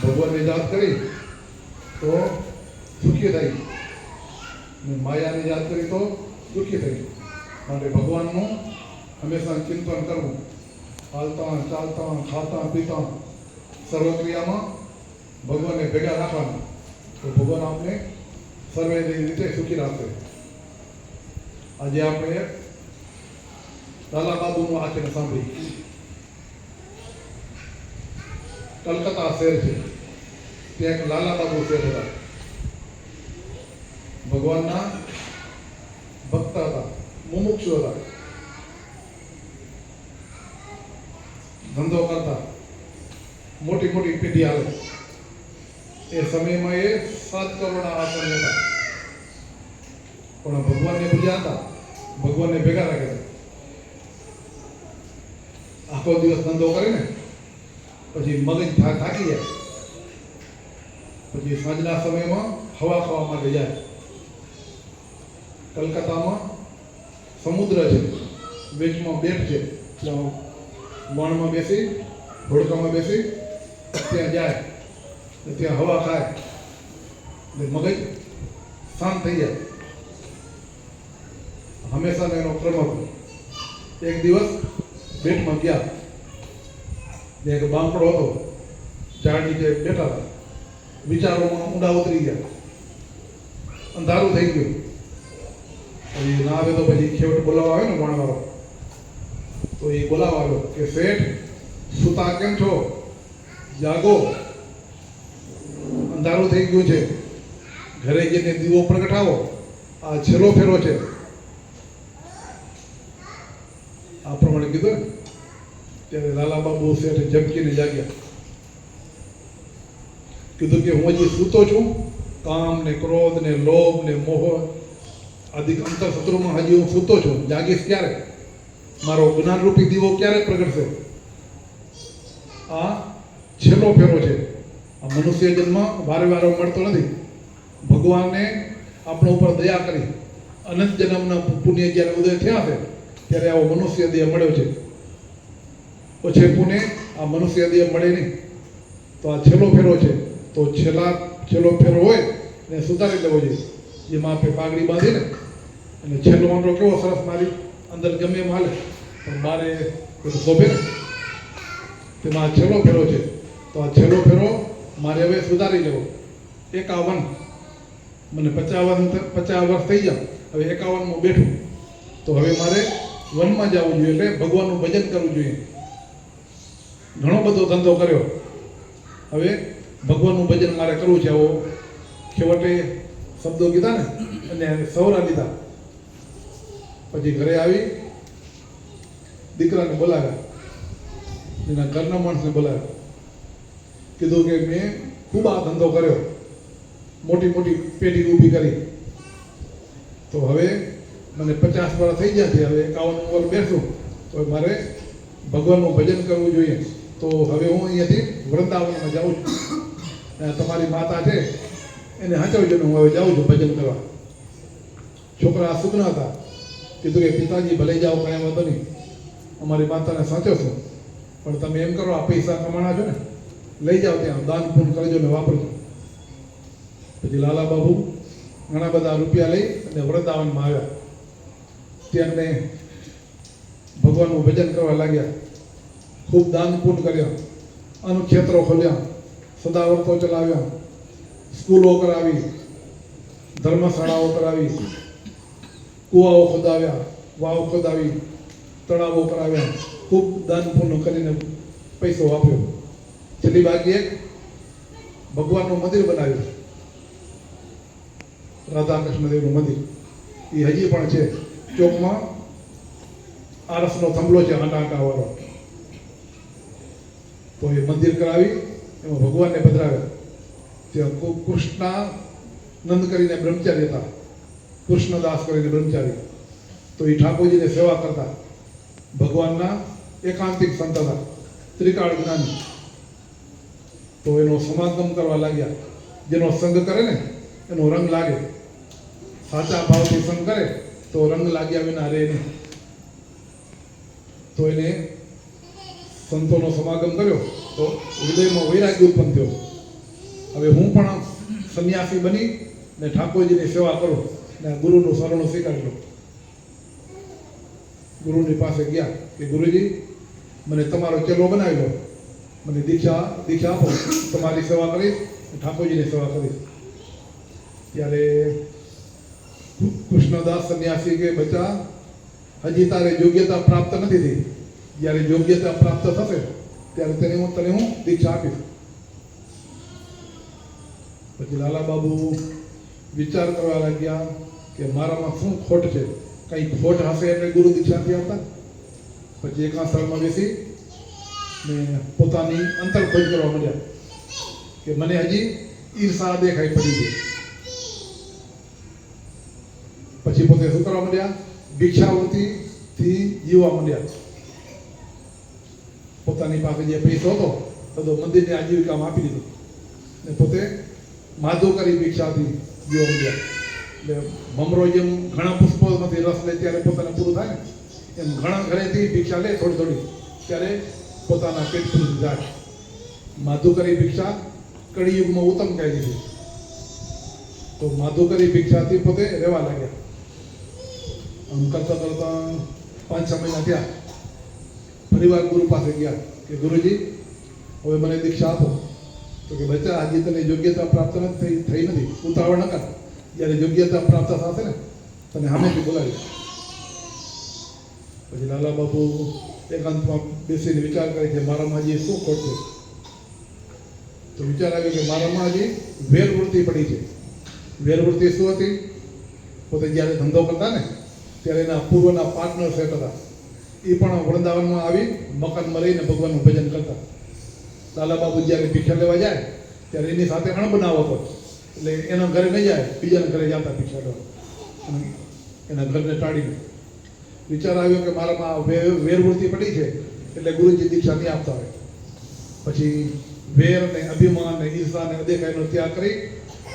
ભગવાનની યાદ કરી તો સુખી થઈ, ને માયાની યાદ કરી તો દુઃખી થઈ. માટે ભગવાનનું હંમેશા ચિંતન કરવું, હાલતા ચાલતા ખાતા પીતા સર્વક્રિયામાં ભગવાનને ભેગા રાખવાના, તો ભગવાન આપણે સર્વે રીતે સુખી રાખશે. આજે આપણે લાલા બાબુનું આચરણ સાંભળી. કલકત્તા શહેર છે, ત્યાં એક લાલા બાબુ શહેર હતા. ભગવાનના ભક્ત હતા, મુમુક્ષુ હતા, ધંધો કરતા, મોટી મોટી પેઢી આવે. એ સમયમાં એ 7 કરોડના આસન હતા, પણ ભગવાનને પૂજ્યા હતા, ભગવાનને ભેગા રાખ્યા. આખો દિવસ ધંધો કરે ને પછી મગજ થાકી જાય, પછી સાંજના સમયમાં હવા ખાવા માટે જાય. કલકત્તામાં સમુદ્ર છે, બીચમાં બેટ છે, વણમાં બેસી હોડકામાં બેસી ત્યાં જાય, ત્યાં હવા ખાય, મગજ શાંત થઈ જાય. હંમેશા એનો ક્રમ હતો. એક દિવસ બેટમાં ગયા, એક બાંકડો હતો, ઝાડ નીચે બેઠા હતા, વિચારોમાં ઊંડા ઉતરી ગયા, અંધારું થઈ ગયું. પછી ના આવે તો પછી છેવટ બોલાવવા આવે ને ભણવાળો, તો એ બોલાવવા આવ્યો કે શેઠ સુતા કેમ છો, જાગો, અંધારું થઈ ગયું છે, ઘરે જઈને દીવો પ્રગટાવો, આ છેલ્લો ફેરો છે. આ પ્રમાણે કીધું ને ત્યારે લાલા બાબુ શેઠ ઝબકીને જાગ્યા. કીધું કે હું હજી સૂતો છું, કામ ને ક્રોધ ને લોભ ને મોહ આદિ અંતર શત્રુમાં હજી હું સૂતો છું. જાગીશ ક્યારે? મારો જ્ઞાનરૂપી દીવો ક્યારે પ્રગટશે? આ છેલ્લો ફેરો છે. આ મનુષ્ય જન્મ વારે વારે મળતો નથી. ભગવાને આપણા ઉપર દયા કરી અનંત જન્મના પુણ્ય જ્યારે ઉદય થયા છે ત્યારે આવો મનુષ્ય દેહ મળ્યો છે. પછી પુણે આ મનુષ્ય દેહ મળે નહીં, તો આ છેલ્લો ફેરો છે. તો છેલ્લો ફેરો હોય ને સુધારી લેવો જોઈએ. જેમાં આપણે પાઘડી બાંધીને અને છેલ્લો વાંટો કેવો સરસ મારી અંદર ગમે એમ હાલે, પણ મારે શોભે ને, તેમાં આ છેલ્લો ફેરો છે. તો આ છેલ્લો ફેરો મારે હવે સુધારી લેવો. 51 મને 50 વર્ષ થઈ ગયા, હવે 51માં બેઠું, તો હવે મારે વનમાં જવું જોઈએ, એટલે ભગવાનનું ભજન કરવું જોઈએ. ઘણો બધો ધંધો કર્યો, હવે ભગવાનનું ભજન મારે કરવું છે. આવો છેવટે શબ્દો કીધા ને અને સૌરા લીધા. પછી ઘરે આવી દીકરાને બોલાવ્યા, એના ઘરના માણસને બોલાવ્યા. કીધું કે મેં ખૂબ આ ધંધો કર્યો, મોટી મોટી પેઢી ઊભી કરી, તો હવે મને 50 વર્ષ થઈ ગયા છે, હવે 51 વર્ષ બેસું, તો મારે ભગવાનનું ભજન કરવું જોઈએ. તો હવે હું અહીંયાથી વૃંદાવનમાં જાઉં છું, તમારી માતા છે એને હાચવજો ને હું હવે જાઉં છું ભજન કરવા. છોકરા સુગ્ન હતા, કીધું કે પિતાજી ભલે જાઓ, કાંઈ વાંધો નહીં, અમારી માતાને સાચવશો, પણ તમે એમ કરો, આ પૈસા કમાણા છો ને, લઈ જાઓ, ત્યાં દાન પૂન કરજો ને વાપરજો. પછી લાલા બાબુ ઘણા બધા રૂપિયા લઈ અને વૃંદાવનમાં આવ્યા. ત્યાં ભગવાનનું ભજન કરવા લાગ્યા, ખૂબ દાન પૂન કર્યા, અન્નક્ષેત્રો ખોલ્યા, સદાવ્રતો ચલાવ્યા, સ્કૂલો કરાવી, ધર્મશાળાઓ કરાવી, કુવાઓ ખોદાવ્યા, વાવ ખોદાવી, તળાવો કરાવ્યા, ખૂબ દાન પૂન કરીને પૈસો વાપર્યો. છેલ્લી બાકી એક ભગવાનનું મંદિર બનાવ્યું, રાધા કૃષ્ણ દેવનું મંદિર. એ હજી પણ છે, ચોકમાં આરસનો થંભલો છે, આંટા વાળો. તો એ મંદિર કરાવી એમાં ભગવાનને પધરાવ્યા. ત્યાં કૃષ્ણાનંદ કરીને બ્રહ્મચારી હતા, કૃષ્ણદાસ કરીને બ્રહ્મચારી. તો એ ઠાકોરજીને સેવા કરતા, ભગવાનના એકાંતિક સંત હતા, ત્રિકાળ જ્ઞાની. તો એનો સમાગમ કરવા લાગ્યા. જેનો સંગ કરે ને એનો રંગ લાગે, સાચા ભાવથી સંગ કરે તો રંગ લાગ્યા વિના રહે નહીં. તો એને સંતોનો સમાગમ કર્યો તો હૃદયમાં વૈરાગ્ય ઉત્પન્ન થયો. હવે હું પણ સંન્યાસી બની ને ઠાકોરજીની સેવા કરું ને ગુરુનું શરણું સ્વીકારી લઉં. ગુરુની પાસે ગયા કે ગુરુજી મને તમારો ચેલો બનાવી લો, મને દીક્ષા આપો, તમારી સેવા કરીશ, ઠાકોરજીની સેવા કરીશ. ત્યારે કૃષ્ણદાસ સંન્યાસી કે બચ્ચા હજી તારે યોગ્યતા પ્રાપ્ત નથી થઈ, જ્યારે યોગ્યતા પ્રાપ્ત થશે ત્યારે તને હું દીક્ષા આપીશ. પછી લાલા બાબુ વિચાર કરવા લાગ્યા કે મારામાં શું ખોટ છે, કંઈ ખોટ હશે એટલે ગુરુ દીક્ષા નથી આપતા. પછી એક સ્થળમાં બેસી ને પોતાની અંતર ખોજ કરવા માંડ્યા કે મને હજી ઈર્ષા દેખાઈ પડી છે. પછી પોતે શું કરવા માંડ્યા, ભિક્ષાવૃત્તિથી જીવવા માંડ્યા. પોતાની પાસે જે પૈસો હતો બધો મંદિરની આજીવિકામાં આપી દીધો ને પોતે માધુકરી ભિક્ષાથી જીવવા માંડ્યા. એટલે ભમરો જેમ ઘણા પુષ્પોમાંથી રસ લે ત્યારે પોતાને પૂરું થાય ને, એમ ઘણા ઘરેથી ભિક્ષા લે થોડી થોડી, ત્યારે પોતાના પેટ પૂરું જાય. માધુકરી ભિક્ષા કળિયુગમાં ઉત્તમ કહી દીધી. તો માધુકરી ભિક્ષાથી પોતે રહેવા લાગ્યા. આમ કરતા કરતા 5-6 મહિના થયા. ફરીવાર ગુરુ પાસે ગયા કે ગુરુજી હવે મને દીક્ષા આપો. તો કે બચ્ચા હજી તને યોગ્યતા પ્રાપ્ત થઈ નથી, ઉતાવળ ન કર. જ્યારે યોગ્યતા પ્રાપ્ત થશે ને તને સામેથી બોલાવી. પછી લાલા બાપુ એકાંતમાં બેસીને વિચાર કરે કે મારામાં હજી શું ખોટ છે. તો વિચાર આવ્યો કે મારામાં હજી વેરવૃત્તિ પડી છે. વેરવૃત્તિ શું હતી? પોતે જ્યારે ધંધો કરતા ને ત્યારે એના પૂર્વના પાર્ટનર સેટ હતા. એ પણ વૃંદાવનમાં આવી મકાનમાં રહીને ભગવાનનું ભજન કરતા. લાલા બાબુ જ્યારે ભિક્ષા લેવા જાય ત્યારે એની સાથે અણબનાવ હતો. એટલે એના ઘરે નહીં જાય, બીજાના ઘરે જતા ભિક્ષા લેવા, એના ઘરને ટાળીને. વિચાર આવ્યો કે મારામાં વેરવૃત્તિ પડી છે એટલે ગુરુજી દીક્ષા નહીં આપતા હોય. પછી વેર ને અભિમાન ને ઈર્ષા ને અદેખાઈનો ત્યાગ કરી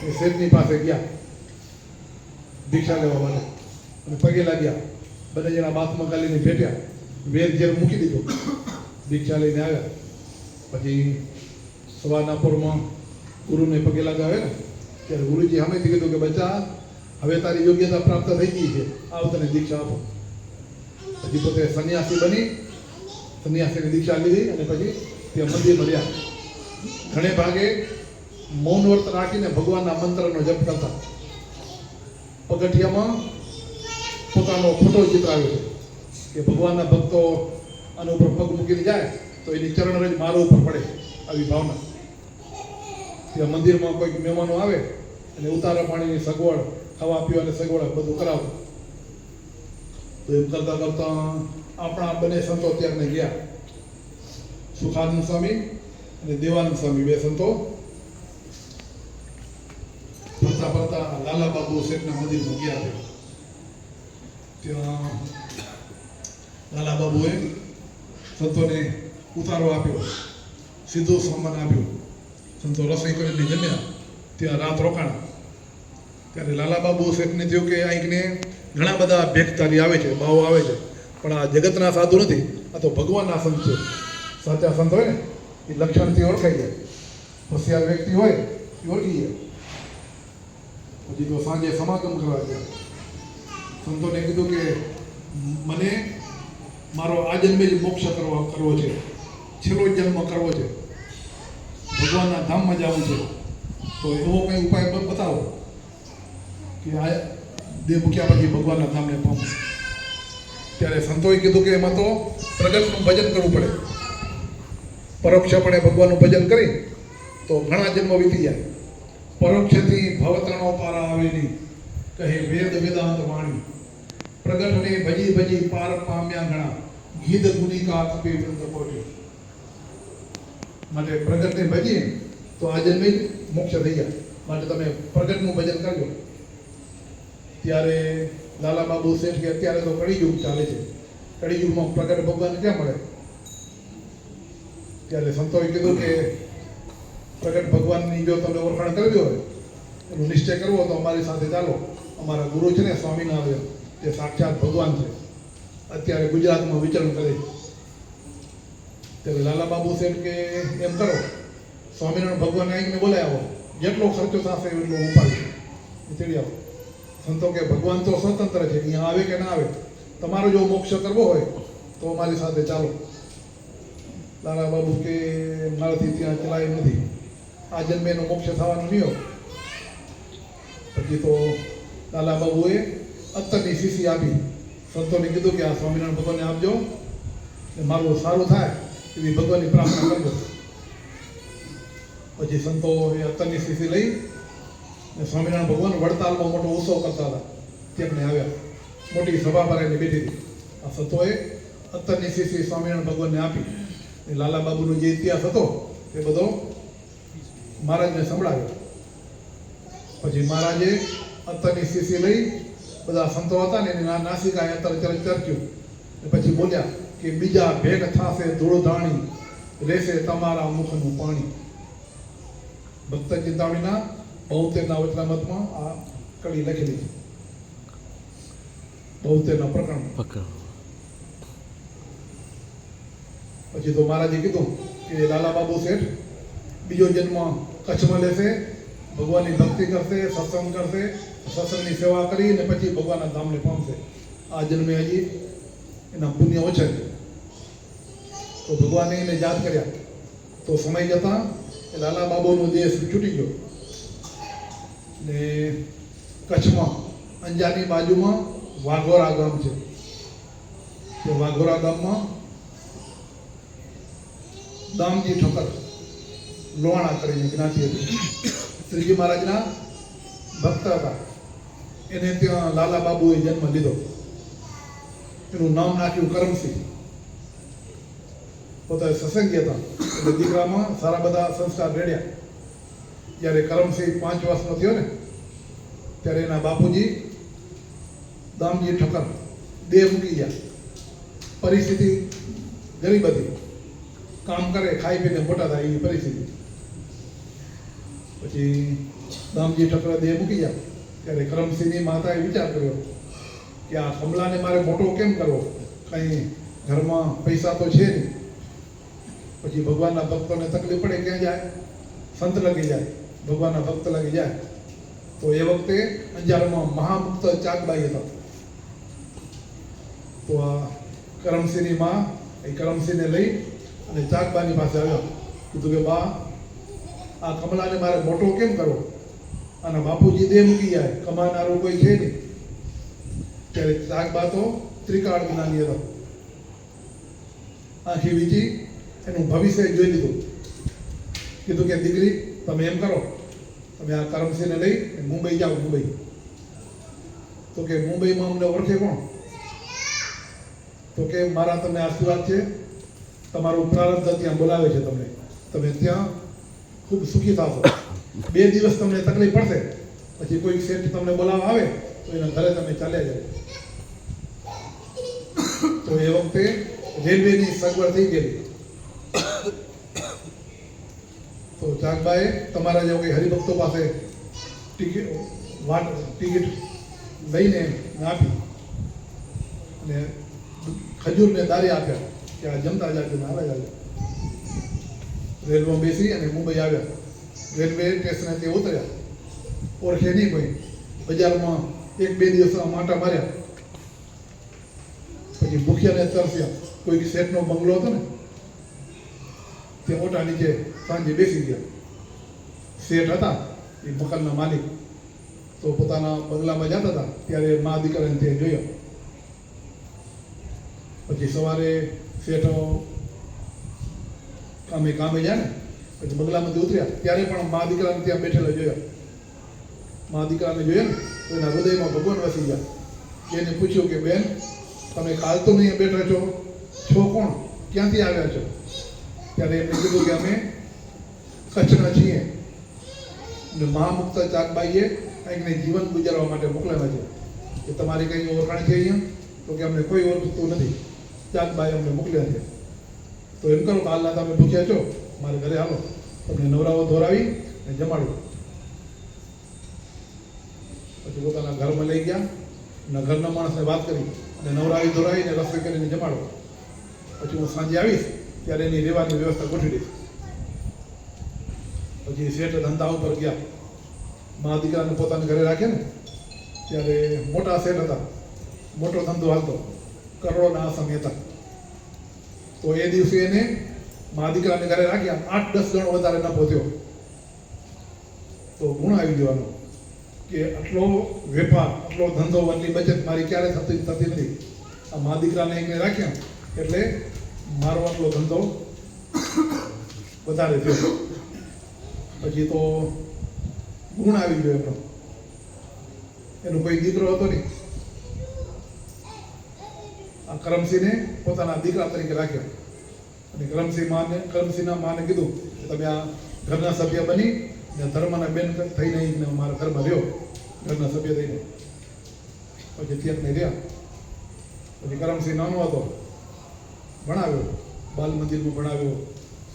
એ શેઠની પાસે ગયા ભિક્ષા લેવા માટે અને પગે લાગ્યા. બંને જણા બાથમાં ગાલીને ભેટ્યા, વેર ઝેર મૂકી દીધો, દીક્ષા લઈને આવ્યા. પછી સવારના પોરમાં ગુરુને પગે લગાવે ને ત્યારે ગુરુજી સામેથી કીધું કે બચ્ચા હવે તારી યોગ્યતા પ્રાપ્ત થઈ ગઈ છે, આવ તને દીક્ષા આપો. પછી પોતે સંન્યાસી બની સંન્યાસીની દીક્ષા લીધી અને પછી ત્યાં મંદિરમાં રહ્યા. ઘણે ભાગે મૌન વ્રત રાખીને ભગવાનના મંત્રનો જપ કરતા. પગથિયામાં પોતાનો ફોટો ચિતરાવ્યો છે કે ભગવાનના ભક્તો આના ઉપર પગ મૂકીને જાય તો એની ચરણરજ મારા ઉપર પડે, આવી ભાવના. ત્યાં મંદિરમાં કોઈક મહેમાનો આવે અને ઉતારા પાણીની સગવડ, ખાવા પીવાની સગવડ બધું કરાવતું. તો એમ કરતા કરતા આપણા બંને સંતો ત્યારને ગયા. સુખાનંદ સ્વામી અને દેવાનંદ સ્વામી બે સંતો ફરતા ફરતા લાલા બાબુ શેઠના મંદિરમાં ગયા છે. ત્યાં લાલા બાબુએ સંતોને ઉતારો આપ્યો, સીધો સામાન આપ્યો. સંતો રસોઈ કરીને જમ્યા, ત્યાં રાત રોકાણા. ત્યારે લાલા બાબુ શેઠને થયું કે અહીંને ઘણા બધા ભેખતારી આવે છે, બાવો આવે છે, પણ આ જગતના સાધુ નથી, આ તો ભગવાનના સંત છે. સાચા સંત હોય ને એ લક્ષણથી ઓળખાઈ જાય. હોશિયાર વ્યક્તિ હોય એ ઓળખી જાય. પછી તો સાંજે સમાગમ કરવા ગયા. સંતોને કીધું કે મને મારો આ જન્મે જ મોક્ષ કરવો છે, છેલ્લો જન્મ કરવો છે, ભગવાનના ધામમાં જવું છે. તો એવો કંઈ ઉપાય બતાવો કે આ દેહ મૂક્યા પછી ભગવાનના ધામને પામો. ત્યારે સંતોએ કીધું કે એમાં તો પ્રગટનું ભજન કરવું પડે. પરોક્ષપણે ભગવાનનું ભજન કરી તો ઘણા જન્મ વીતી જાય. પરોક્ષથી ભવતરણો પારા આવે નહીં, કહે વેદ વેદાંત વાણી. પ્રગટને ભજી ભજી પાર પામ્યા ઘણા, ગીધ ગુનિકા કપી વૃંદ કોટી. માટે પ્રગટને ભજીએ તો આ જન્મે મોક્ષ થઈ જાય. માટે તમે પ્રગટનું ભજન કરજો. ત્યારે લાલા બાબુ શેઠ કે અત્યારે તો કળિયુગ ચાલે છે, કળિયુગમાં પ્રગટ ભગવાન ક્યાં મળે? ત્યારે સંતોએ કીધું કે પ્રગટ ભગવાનની જો તમને ઓળખાણ કરવી હોય, એનો નિશ્ચય કરવો તો અમારી સાથે ચાલો. અમારા ગુરુ છે ને સ્વામિનારાયણ, તે સાક્ષાત ભગવાન છે, અત્યારે ગુજરાતમાં વિચરણ કરે છે. ત્યારે લાલા બાબુ શેઠ કે એમ કરો, સ્વામિનારાયણ ભગવાનને આવીને બોલાય આવો, જેટલો ખર્ચો થશે એટલો ઉપાડીશ, તેડી આવો. સંતો કે ભગવાન તો સ્વતંત્ર છે, અહીંયા આવે કે ના આવે, તમારો જો મોક્ષ કરવો હોય તો મારી સાથે ચાલો. લાલા બાબુ કે મારાથી ત્યાં ચલાય નથી, આ જન્મે એનો મોક્ષ થવાનો નહીં હોય. પછી તો લાલા બાબુએ અત્તરની શીશી આપી, સંતોને કીધું કે આ સ્વામિનારાયણ ભગવાનને આપજો, મારું સારું થાય એવી ભગવાનની પ્રાર્થના કરજો. પછી સંતો એ અત્તરની શીશી લઈ ને સ્વામિનારાયણ ભગવાન વડતાલમાં મોટો ઉત્સવ કરતા હતા, તેમને આવ્યા, મોટી સભા ભરાઈને બેઠી હતી. આ સંતોએ અત્તરની શીશી સ્વામિનારાયણ ભગવાનને આપી. લાલા બાબુનો જે ઇતિહાસ હતો એ બધો મહારાજને સંભળાવ્યો. પછી મહારાજે અત્તરની શીશી લઈ બધા સંતો હતા ને એની નાસિકાએ અત્તર ચર્ચ્યું. પછી બોલ્યા કે બીજા ભેગ થાશે ધૂળ ધાણી, રહેશે તમારા મુખનું પાણી. ભક્ત ચિંતામણીના 72ના વચનામૃતમાં આ કડી લખેલી છે, 72ના પ્રકરણ. પછી તો મહારાજે કીધું કે લાલા બાબુ શેઠ બીજો જન્મ કચ્છમાં લેશે, ભગવાનની ભક્તિ કરશે, સત્સંગ કરશે, સત્સંગની સેવા કરી ને પછી ભગવાનના ધામને પામશે. આ જન્મે હજી એના પુણ્ય ઓછા છે. તો ભગવાને એને યાદ કર્યા. તો સમય જતાં એ લાલા બાબુનો દેશ છૂટી ગયો ને કચ્છમાં અંજારની બાજુમાં વાઘોરા ગામ છે. તે વાઘોરા ગામમાં દામજી ઠક્કર લોહાણા કરીને જ્ઞાતિ હતી, શ્રીજી મહારાજના ભક્ત હતા. એને ત્યાં લાલા બાબુએ જન્મ લીધો. એનું નામ નાખ્યું કરમસિંહ. પોતે સત્સંગી હતા એટલે દીકરામાં સારા બધા સંસ્કાર રેડ્યા. જ્યારે કરમસિંહ 5 વર્ષનો થયો ને ત્યારે એના બાપુજી દામજી ઠક્કર દેહ મૂકી ગયા. પરિસ્થિતિ ગરીબ હતી, કામ કરે ખાઈ પીને મોટા થાય એવી પરિસ્થિતિ. પછી દામજી ઠક્કર દેહ મૂકી ગયા ત્યારે કરમસિંહની માતાએ વિચાર કર્યો કે આ કમલાને મારે મોટો કેમ કરવો, કંઈ ઘરમાં પૈસા તો છે નહીં. પછી ભગવાનના ભક્તોને તકલીફ પડે ક્યાં જાય, સંત લગી જાય, ભગવાનના ભક્ત લગી જાય. તો એ વખતે અંજારમાં મહામુક્ત ચાકબાઈ હતા. તો આ કરમસિંહની માં એ કરમસિંહને લઈ અને ચાકબાની પાસે આવ્યા. કીધું કે બા આ કમલાને મારે મોટો કેમ કરવો, અને બાપુજી દેહ મૂકી જાય, કમાનારું કોઈ છે નહીં. ત્યારે ચાકબા તો ત્રિકાળ જ્ઞાની હતા, આખી વીજી એનું ભવિષ્ય જોઈ લીધું. કીધું કે દીકરી તમે એમ કરો, તમે આ કરમસિંહને લઈ મુંબઈ જાઓ. મુંબઈ તો કે મુંબઈમાં અમને ઓળખે કોણ? તો કે મારા તમને આશીર્વાદ છે, તમારું પ્રારબ્ધ ત્યાં બોલાવે છે તમને, તમે ત્યાં ખૂબ સુખી થશો. 2 દિવસ તમને તકલીફ પડશે, પછી કોઈ શેઠ તમને બોલાવવા આવે તો એના ઘરે તમે ચાલ્યા જાઓ. તો એ વખતે રેલવેની સગવડ થઈ ગયેલી. તો ચાકબાએ તમારા જેવો કોઈ હરિભક્તો પાસે ટિકિટ લઈને આપી અને ખજૂરને દારી આપ્યા કે આ જમતા જાજો ને આવે જાજો. રેલવેમાં બેસી અને મુંબઈ આવ્યા. રેલવે સ્ટેશને તે ઉતર્યા, ઓળખે નહીં કોઈ. બજારમાં 1-2 દિવસ માટા માર્યા. પછી ભૂખ્યાને તરસ્યા. કોઈ શેઠનો બંગલો હતો ને તે ઓટા નીચે સાંજે બેસી ગયા. શેઠ હતા એ મકાનના માલિક. તો પોતાના બંગલામાં જતા હતા ત્યારે મા દીકરાને તે જોયો. પછી સવારે શેઠો કામે જાય ને પછી બંગલામાંથી ઉતર્યા ત્યારે પણ મા દીકરાને ત્યાં બેઠેલા જોયા. મા દીકરાને જોયા ને તો એના હૃદયમાં ભગવાન વસી ગયા. એને પૂછ્યું કે બેન તમે કાલ તો નહીં બેઠા છો કોણ, ક્યાંથી આવ્યા છો? ત્યારે એમને કીધું કે અમે કચ્છના છીએ અને મહામુક્ત ચાકબાઈએ કંઈકને જીવન ગુજારવા માટે મોકલેલા છે કે તમારી કંઈ ઓળખાણ છે અહીંયા? તો કે અમને કોઈ ઓળખતું નથી, ચાકબાઈ અમને મોકલ્યા છે. તો એમ કરો કાલના તમે ભૂખ્યા છો, મારે ઘરે હાલો, તમને નવરાવો ધોરાવી અને જમાડું. પછી પોતાના ઘરમાં લઈ ગયા અને ઘરના માણસને વાત કરી અને નવરાવી ધોરાવીને રસોઈ કરીને જમાડો. પછી હું સાંજે આવીશ ત્યારે એની રહેવાની વ્યવસ્થા ગોઠવી દઈશ. પછી પછી શેઠ ધંધા ઉપર ગયા. મા દીકરાને પોતાના ઘરે રાખે ને ત્યારે મોટા શેઠ હતા, મોટો ધંધો હાલતો, કરોડોના આસામી હતા. તો એ દિવસે એને મા દીકરાને ઘરે રાખ્યા, 8-10 ગણો વધારે નફો થયો. તો ગુણ આવી જવાનો કે આટલો વેપાર, આટલો ધંધો, આટલી બચત મારી ક્યારે થતી નથી. આ મા દીકરાને એકને રાખ્યા એટલે મારો આટલો ધંધો વધારે થયો. પછી તો ગુણ આવી ગયો એમનો. એનો કોઈ દીકરો હતો નહીં. આ કરમસિંહને પોતાના દીકરા તરીકે રાખ્યો. અને કરમસિંહના માને કીધું કે તમે આ ઘરના સભ્ય બની ને ધર્મના બેન થઈને મારા ઘરમાં રહ્યો, ઘરના સભ્ય થઈને. પછી ત્યાં રહ્યા. પછી કરમસિંહ નાનો હતો, ભણાવ્યો, બાલ મંદિરમાં ભણાવ્યો,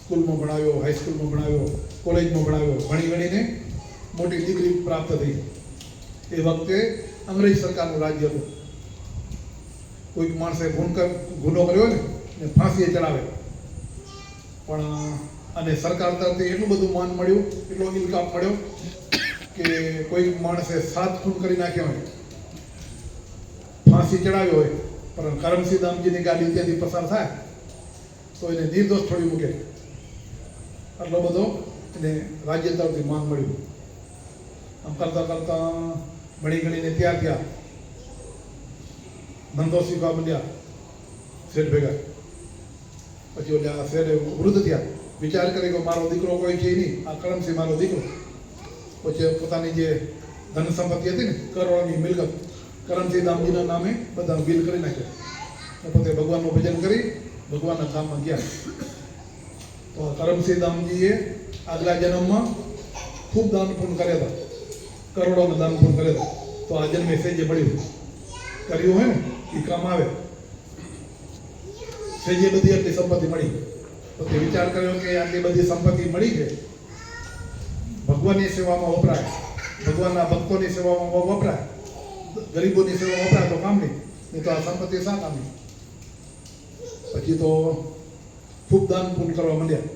સ્કૂલમાં ભણાવ્યો, હાઈસ્કૂલમાં ભણાવ્યો, કોલેજમાં ભણાવ્યો. ભણી ગણીને મોટી ડિગ્રી પ્રાપ્ત થઈ. એ વખતે અંગ્રેજ સરકારનું રાજ્ય હતું. કોઈક માણસે ગુનો કર્યો ને ફાંસીએ ચડાવે. પણ અને સરકાર તરફથી એટલું બધું માન મળ્યું, એટલો ઇલકાબ મળ્યો કે કોઈ માણસે 7 ખૂન કરી નાખ્યા હોય, ફાંસી ચડાવ્યો હોય, પણ કરમસિંહ દામજીની ગાડી ત્યાંથી પસાર થાય તો એને નિર્દોષ છોડી મૂકે. આટલો બધો એને રાજ્ય તરફથી માન મળ્યું. આમ કરતાં કરતાં ભણી ગણીને તૈયાર થયા, ધંધો શીખવા માંડ્યા શેઠ ભેગા. પછી ઓલા શેઠ વૃદ્ધ થયા, વિચાર કરી કે મારો દીકરો કોઈ છે નહીં, આ કરમસિંહ મારો દીકરો. પછી પોતાની જે ધન સંપત્તિ હતી ને, કરોડોની મિલકત, કરમસિંહ દામજીના નામે બધા બિલ કરી નાખ્યા. પોતે ભગવાનનું ભજન કરી ભગવાનના ધામમાં ગયા. તો કરમસિંહ દામજીએ આગલા જન્મમાં ખૂબ દાન પૂર્ણ કર્યા હતા, કરોડોનું દાન પૂર્ણ કર્યા હતા. તો આ જન્મે સેજે મળ્યું, કર્યું હોય ને એ કામ આવે. સેજે બધી આટલી સંપત્તિ મળી. તો તે વિચાર કર્યો કે આટલી બધી સંપત્તિ મળી છે, ભગવાનની સેવામાં વપરાય, ભગવાનના ભક્તોની સેવામાં વપરાય, ગરીબોની સેવામાં વપરાય તો કામ નહીં તો આ સંપત્તિ શા કામની. પછી તો ખૂબ દાન પૂર્ણ કરવા માંડ્યા.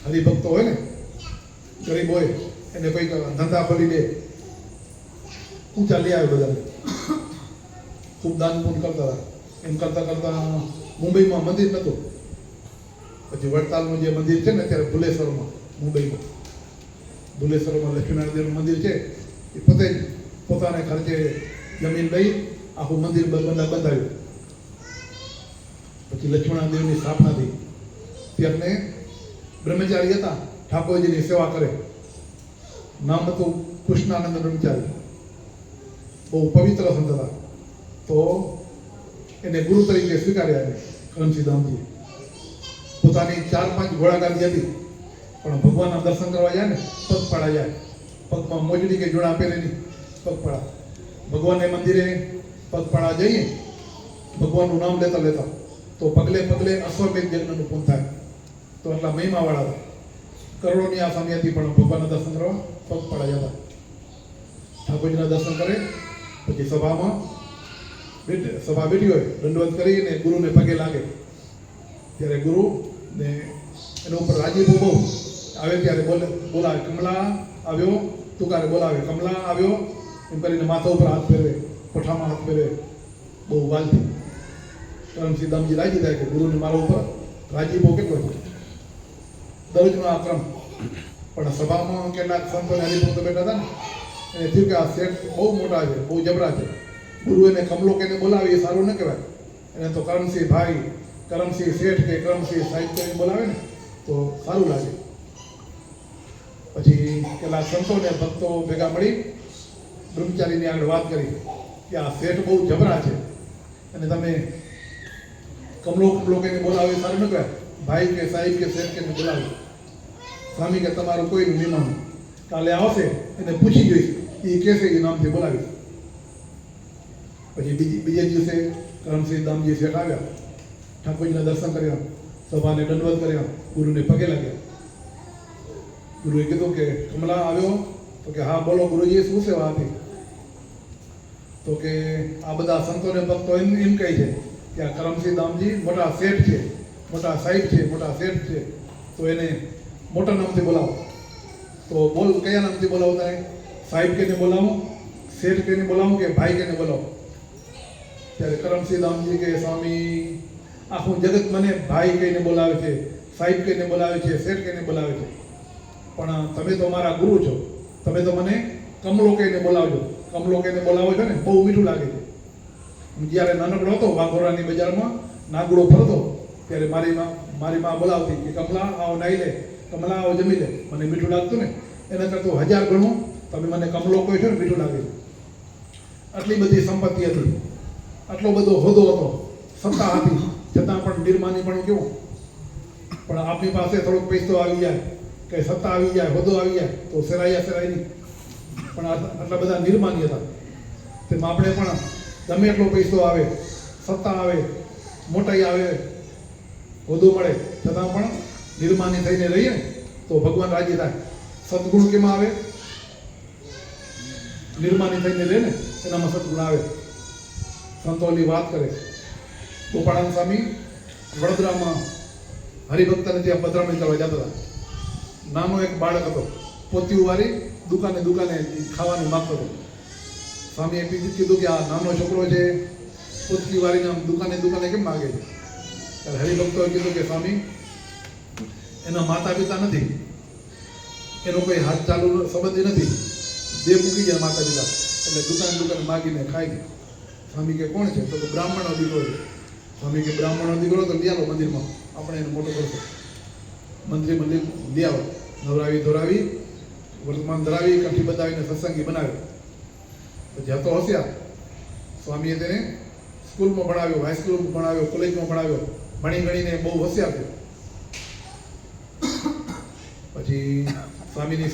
હરિભક્તો હોય ને, ગરીબ હોય, એને કોઈ ધંધા ખોલી દે, ઊંચા લઈ આવે બધાને. ખૂબ દાન પૂર્ણ કરતા હતા. એમ કરતાં કરતાં મુંબઈમાં મંદિર નહોતું. પછી વડતાલનું જે મંદિર છે ને અત્યારે ભુલેશ્વરમાં, મુંબઈમાં ભુલેશ્વરમાં લક્ષ્મીનારાયણ દેવનું મંદિર છે, એ પોતે જ પોતાને ખર્ચે જમીન લઈ આખું મંદિર બંધાવ્યું. પછી લક્ષ્મીનારાયણ દેવની સ્થાપના થઈ. ત્યારને બ્રહ્મચારી હતા, ઠાકોરજીની સેવા કરે. નામ હતું કૃષ્ણાનંદ બ્રહ્મચારી. બહુ પવિત્ર સંત હતા. તો એને ગુરુ તરીકે સ્વીકાર્યા. એને કરમસિંહ દામજીએ પોતાની 4-5 ઘોડાગાડી હતી, પણ ભગવાનના દર્શન કરવા જાય ને પગપાળા જાય. પગમાં મોજડી કે જોડા પહેરે નહીં, પગપાળા. ભગવાનને મંદિરે પગપાળા જઈએ, ભગવાનનું નામ લેતા લેતા તો પગલે પગલે અશ્વમેધ યજ્ઞનું પૂર્ણ થાય. તો એટલા મહિમાવાળા હતા. કરોડોની આસામી હતી, પણ ભગવાનના દર્શન કરવા પગપાળા જતા. ઠાકોરજીના દર્શન કરે, પછી સભા બેઠી હોય, દંડવત કરીને ગુરુને પગે લાગે. ત્યારે ગુરુ ને એના ઉપર રાજીપો બહુ આવે. ત્યારે બોલાવે, કમલા આવ્યો, તુકારે બોલાવે, કમલા આવ્યો એમ કરીને માથા ઉપર હાથ ફેરવે, પઠામાં હાથ ફેરવે, બહુ વાલથી. કરમસિંહ દામજી રાજી થાય કે ગુરુને મારા ઉપર રાજીપો કેટલો છે. દરરોજનો આ ક્રમ. પણ સભામાં કેટલાક સંતોને હરિભક્તો બેઠા હતા ને, એને થયું કે આ શેઠ બહુ મોટા છે, બહુ જબરા છે. ગુરુ એને કમલો કે બોલાવે એ સારું ન કહેવાય. એને તો કરમસિંહ ભાઈ, કરમસિંહ શેઠ કે કરમસિંહ સાહિબ કરીને બોલાવે ને તો સારું લાગે. પછી કેટલાક સંતોને ભક્તો ભેગા મળી બ્રહ્મચારીની આગળ વાત કરી કે આ શેઠ બહુ જબરા છે, અને તમે કમલો કે બોલાવે એ સારું ન કહેવાય. ભાઈ કે સાહિબ કે શેઠ કે બોલાવે. સ્વામી કે તમારું કોઈનું નહીં માનું, કાલે આવશે એને પૂછી જોઈશ, એ કહેશે એ નામથી બોલાવીશ. પછી બીજે દિવસે કરમસિંહ દામજી શેઠ આવ્યા, ઠાકોરજીના દર્શન કર્યા, સભાને દંડવત કર્યા, ગુરુને પગે લાગ્યા. ગુરુએ કીધું કે કમલા આવ્યો? તો કે હા બોલો ગુરુજી, શું સેવા હતી? તો કે આ બધા સંતોને ભક્તો એમ કહે છે કે આ કરમસિંહ દામજી મોટા શેઠ છે, મોટા સાહિબ છે, મોટા શેઠ છે, તો એને મોટા નામથી બોલાવો. તો બોલ કયા નામથી બોલાવતા હે? સાહેબ કહીને બોલાવું, શેઠ કહીને બોલાવું કે ભાઈ કહીને બોલાવું? ત્યારે કરમસિંહ રામજી કે સ્વામી આખું જગત મને ભાઈ કહીને બોલાવે છે, સાહેબ કહીને બોલાવે છે, શેઠ કહીને બોલાવે છે, પણ તમે તો મારા ગુરુ છો, તમે તો મને કમલો કહીને બોલાવજો. કમલો કહીને બોલાવો છો ને બહુ મીઠું લાગે છે. જ્યારે નાનકડો હતો વાઘોરાની બજારમાં નાગડો ફરતો ત્યારે મારી માં બોલાવતી કે કમલા આવો નાઈ લે, કમલા આવો જમી લે. મને મીઠું લાગતું ને એના કરતાં 1000 ગણું તમે મને કમલો કહો છો ને મીઠું લાગે છે. આટલી બધી સંપત્તિ હતી, આટલો બધો હોદ્દો હતો, સત્તા હતી, છતાં પણ નિર્માની પણ કેવું. પણ આપણી પાસે થોડોક પૈસો આવી જાય કે સત્તા આવી જાય, હોદ્દો આવી જાય તો સેરાય નહીં. પણ આટલા બધા નિર્માની હતા. તેમાં આપણે પણ ગમે એટલો પૈસો આવે, સત્તા આવે, મોટાઈ આવે, હોદ્દો મળે, છતાં પણ નિર્માની થઈને રહીએ ને તો ભગવાન રાજી થાય. સદગુણ કેમાં આવે? નિર્માની થઈને રહે ને એનામાં સદગુણ આવે. સંતોની વાત કરે. ગોપાળાનંદ સ્વામી વડોદરામાં હરિભક્તને ત્યાં પધરામણી કરવા જતા હતા. નાનો એક બાળક હતો, પોતિયું વાળી દુકાને ખાવાની માગતો હતો. સ્વામીએ કીધું કે આ નાનો છોકરો છે, પોતકી વાળીને દુકાને કેમ માગે છે? ત્યારે હરિભક્તોએ કીધું કે સ્વામી એના માતા પિતા નથી, એનો કોઈ હાથ ચાલુ સંબંધી નથી, દેહ મૂકી જાય માતા પિતા, એટલે દુકાને માગીને ખાઈ ગયા. સ્વામી કે કોણ છે? તો બ્રાહ્મણનો દીકરો છે. સ્વામી કે બ્રાહ્મણનો દીકરો તો લઈ આવો મંદિરમાં, આપણે એને મોટો કરશો. મંદિર લઈ આવો, નવરાવી ધોરાવી વર્તમાન ધરાવી કંઠી બતાવીને સત્સંગી બનાવ્યો. પછી હતો હોશિયાર. સ્વામીએ તેને સ્કૂલમાં ભણાવ્યો, હાઈસ્કૂલમાં ભણાવ્યો, કોલેજમાં ભણાવ્યો, ભણી ગણીને બહુ હોશિયાર થયો. પછી સ્વામીની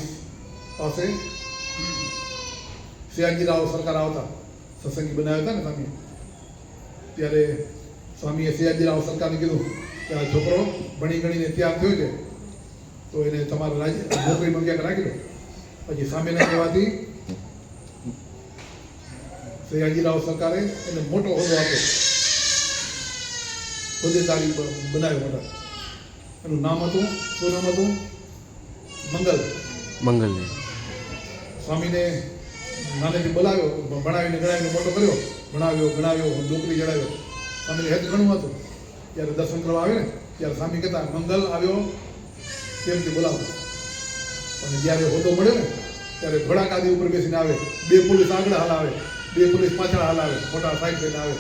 પાસે સયાજીરાવ સરકાર આવતા, સત્સંગી બનાવ્યા હતા ને સ્વામીએ. ત્યારે સ્વામીએ સયાજીરાવ સરકારને કીધું કે આ છોકરો ભણી ગણીને તૈયાર થયો છે તો એને તમારા નોકરીમાં ક્યાંક રાખી દો. પછી સ્વામીના કહેવાથી સયાજીરાવ સરકારે એને મોટો હોદ્દો આપ્યો, હોદ્દેદારી બનાવ્યો મોટા. એનું નામ હતું, શું નામ હતું? મંગલ. સ્વામીને નાનેથી બોલાવ્યો, ભણાવીને ગણાવીને મોટો કર્યો, ભણાવ્યો, નોકરી જણાવ્યો. સ્વામીને હેત ઘણું હતું. ત્યારે દર્શન કરવા આવે ને ત્યારે સ્વામી કહેતા મંગલ આવ્યો તેમથી બોલાવો. અને જ્યારે હોદ્દો મળ્યો ને ત્યારે ઘોડાકાદી ઉપર બેસીને આવે, 2 પોલીસ આગળ હલાવે, 2 પોલીસ પાછળ હલાવે, મોટા સાહેબ થઈને આવે,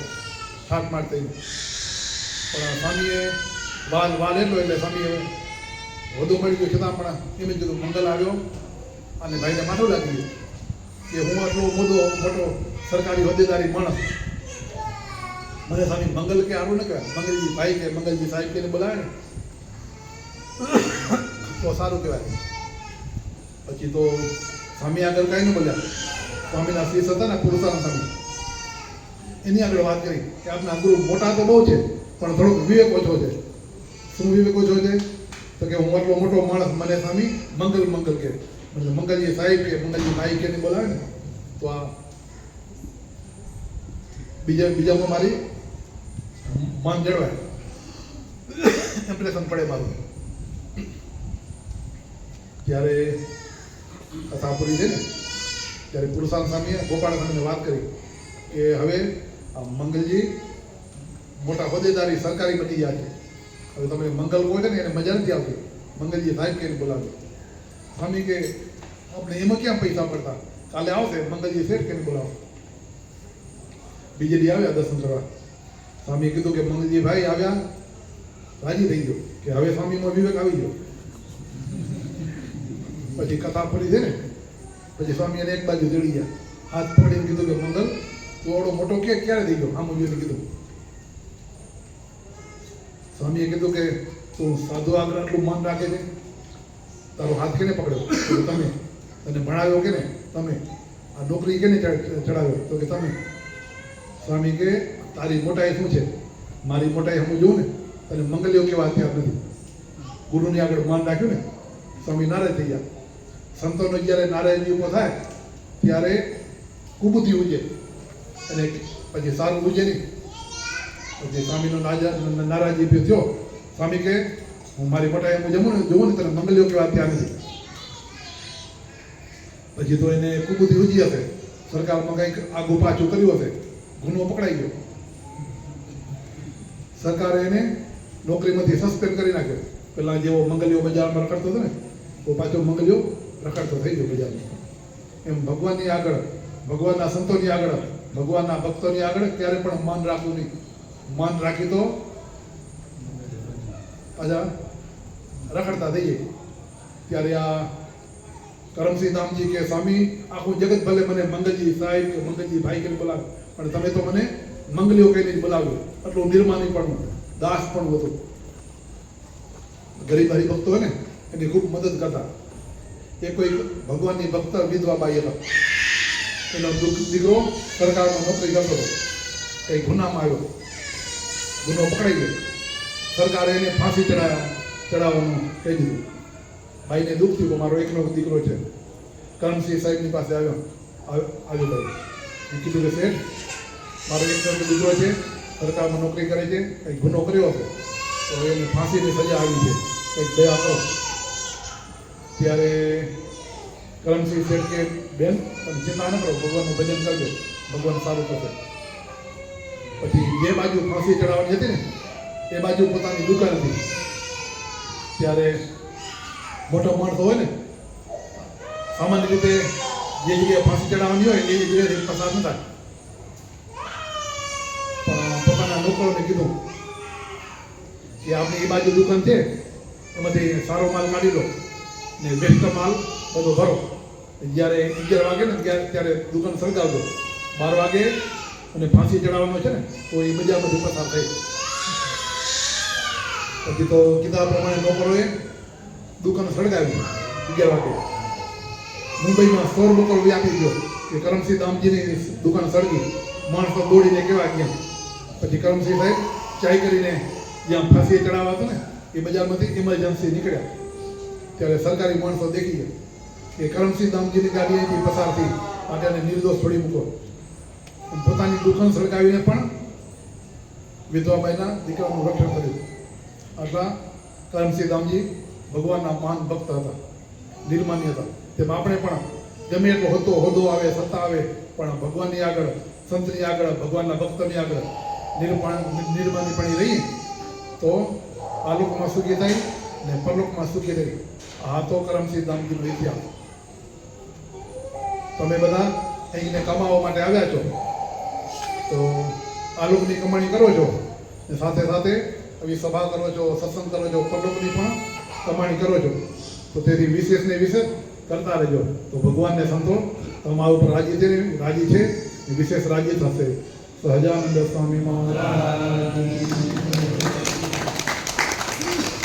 ઠાક માર થઈને. પણ સ્વામીએ વાલ એટલો એટલે સ્વામીએ હોદ્દો મળી ગયો છતાં પણ એમ જ કીધું મંગલ આવ્યો. અને ભાઈને માથું લાગી ગયું કે હું આટલો મોટો સરકારી હોદ્દેદારી માણસ, મને સ્વામી મંગલ કે આવું ન કહેવાય, મંગલજી ભાઈ કે મંગલજી સાહેબ કે બોલાવે ને તો સારું કહેવાય. પછી તો સ્વામી આગળ કાંઈ ન બોલ્યા. સ્વામીના શિષ્ય હતા ને પુરુષાનંદ સ્વામી, એની આગળ વાત કરી કે આપના ગુરુ મોટા તો બહુ છે પણ થોડોક વિવેક ઓછો છે. શું વિવેક ઓછો છે? તો કે હું આટલો મોટો માણસ, મને સ્વામી મંગલ કે, એટલે મંગલજી સાહેબ કે મંગલજી ભાઈ કે બોલાવે ને તો આ બીજામાં મારી માન જળવાય, ઇમ્પ્રેશન પડે મારું. જ્યારે કથા પૂરી છે ને ત્યારે પુરુષાનંદ સ્વામીએ ગોપાલ સ્વામીને વાત કરી કે હવે આ મંગલજી મોટા હોદ્દેદારી સરકારી બની ગયા છે, હવે તમે મંગલ કહો છે ને એને મજા નથી આવતી, મંગલજી સાહેબ કે બોલાવે. સ્વામી કે આપણે એમાં ક્યાં પૈસા પડતા, કાલે આવશે મંગલજી શેઠ કે બોલાવો. બીજે દી આવ્યા દર્શન કરવા. સ્વામીએ કીધું કે મંગલજી ભાઈ આવ્યા, રાજી થઈ ગયો કે હવે સ્વામીમાં વિવેક આવી ગયો. પછી કથા પડી છે ને પછી સ્વામી એને એક બાજુ જોડી ગયા, હાથ પકડીને કીધું કે મંગલ તું આવડો મોટો ક્યારે થઈ ગયો? આમ જોઈને કીધું. સ્વામીએ કીધું કે તું સાધુ આગળ આટલું માન રાખે છે, તારો હાથ કેને પકડ્યો? તો તમે. તને ભણાવ્યો કે ને તમે? આ નોકરી કેને ચડાવ્યો? તો કે તમે. સ્વામી કે તારી મોટાઈ શું છે? મારી મોટાઈ હું જોઉં ને તને મંગલ્યો કેવા અત્યાર નથી. ગુરુની આગળ માન રાખ્યું ને સ્વામી નારાજ થઈ ગયા. સંતોનો જ્યારે નારાયણજી ઉભો થાય ત્યારે કુબુદ્ધિ ઉજે અને પછી સારું ઉજે નહીં. પછી સ્વામીનો નારાજી થયો. સ્વામી કે હું મારી મોટાઈ હું જોઉં ને તને મંગલ્યો કેવા અત્યાર નથી. પછી તો એને કુબુદ્ધિ ઉજી હશે, સરકારમાં કંઈક આગું પાછું કર્યું હશે, ગુનો પકડાઈ ગયો, સરકારે એને નોકરીમાંથી સસ્પેન્ડ કરી નાખ્યો. પેલા જેવો મંગલિયો બજારમાં રખડતો હતો ને, તો પાછો મંગલિયો રખડતો થઈ ગયો બજારમાં. એમ ભગવાનની આગળ, ભગવાનના સંતોની આગળ, ભગવાનના ભક્તોની આગળ ક્યારે પણ માન રાખવું નહીં. માન રાખી તો પાછા રખડતા થઈએ. ત્યારે આ કરમસિંહ ધામજી કે સ્વામી, આખું જગત ભલે મને મંગલજી સાહેબ કે મંગલજી ભાઈ કરીને બોલાવે, પણ તમે તો મને મંગલીઓ કહીને જ બોલાવ્યો. આટલું નિર્માની પણ દાસ પણ હતું. ગરીબ હરિભક્તો હોય ને એની ખૂબ મદદ કરતા. એ કોઈ ભગવાનની ભક્ત વિધવા બાઈ હતા. એનો દીકરો સરકારમાં નોકરી કરતો હતો, કંઈ ગુનામાં આવ્યો, ગુનો પકડાઈ ગયો. સરકારે એને ફાંસી ચડાવવાનું કહી દીધું. ભાઈને દુઃખ થયું કે મારો એકનો દીકરો છે. કરમસિંહ સાહેબની પાસે આવ્યો ભાઈ. એ કીધું કે શેઠ, મારો એકનો દીકરો છે, સરકારમાં નોકરી કરે છે, કંઈક ગુનો કર્યો હતો, તો એને ફાંસીની સજા આવી છે, કંઈક દયા કરો. ત્યારે કરમસિંહ શેઠ કે બેન, તમે ચિંતા ન કરો, ભગવાનનું ભજન કરજો, ભગવાન સારું કરશે. પછી જે બાજુ ફાંસી ચડાવવાની હતી ને એ બાજુ પોતાની દુકાન હતી. ત્યારે મોટો માણસો હોય ને, સામાન્ય રીતે જે જગ્યાએ ફાંસી ચડાવવાની હોય એ જગ્યાએથી પસાર ન થાય. પણ પોતાના નોકરોને કીધું કે આપણે એ બાજુ દુકાન છે, એમાંથી સારો માલ કાઢી લો ને બેસ્ટ માલ બધો ભરો. જ્યારે 11 વાગે ને ત્યારે દુકાન સળગાવજો. 12 વાગે અને ફાંસી ચડાવવાનો છે ને તો એ બજારમાંથી પસાર થઈ. પછી તો કીધા પ્રમાણે નોકરોએ દુકાન સળગાવી 11 વાગે. મુંબઈમાં 100 લોકો વ્યાપી ગયો કે કરમસિંહ ધામજીની દુકાન સળગી. માણસો દોડીને કેવા ગયા. પછી કરમસિંહ સાહેબ ચાય કરીને જ્યાં ફાંસી ચડાવવા હતું ને એ બજારમાંથી ઇમરજન્સી નીકળ્યા. ત્યારે સરકારી માણસો દેખી ગયા કે કરમસિંહ ધામજીની ગાડી અહીંથી પસાર થઈ, માટે એને નિર્દોષ છોડી મૂકો. પોતાની દુકાન સળગાવીને પણ વિધવાબાઈના દીકરાનું રક્ષણ કર્યું. આટલા કરમસિંહ ધામજી ભગવાનના મહાન ભક્ત હતા, નિર્માની હતા. તેમાં આપણે પણ ગમે એટલો હોદ્દો આવે, સત્તા આવે, પણ ભગવાનની આગળ, સંતની આગળ, ભગવાનના ભક્તની આગળ નિર્માની પણ રહીએ તો આ લોકમાં સુખી થાય ને પરલોકમાં સુખી થઈ. આ તો કરમસિંહ ધામજીનો ઇતિહાસ. તમે બધા અહીંને કમાવા માટે આવ્યા છો તો આ લોકની કમાણી કરો છો ને સાથે સાથે આવી સભા કરો છો, સત્સંગ કરો છો, પરલોકની પણ કમાણી કરો છો. તો તેથી વિશેષ ને વિશેષ કરતા રહેજો. તો ભગવાનને સંતો તમારા ઉપર રાજી છે, વિશેષ રાજી થશે. સહજાનંદ સ્વામી મહારાજ.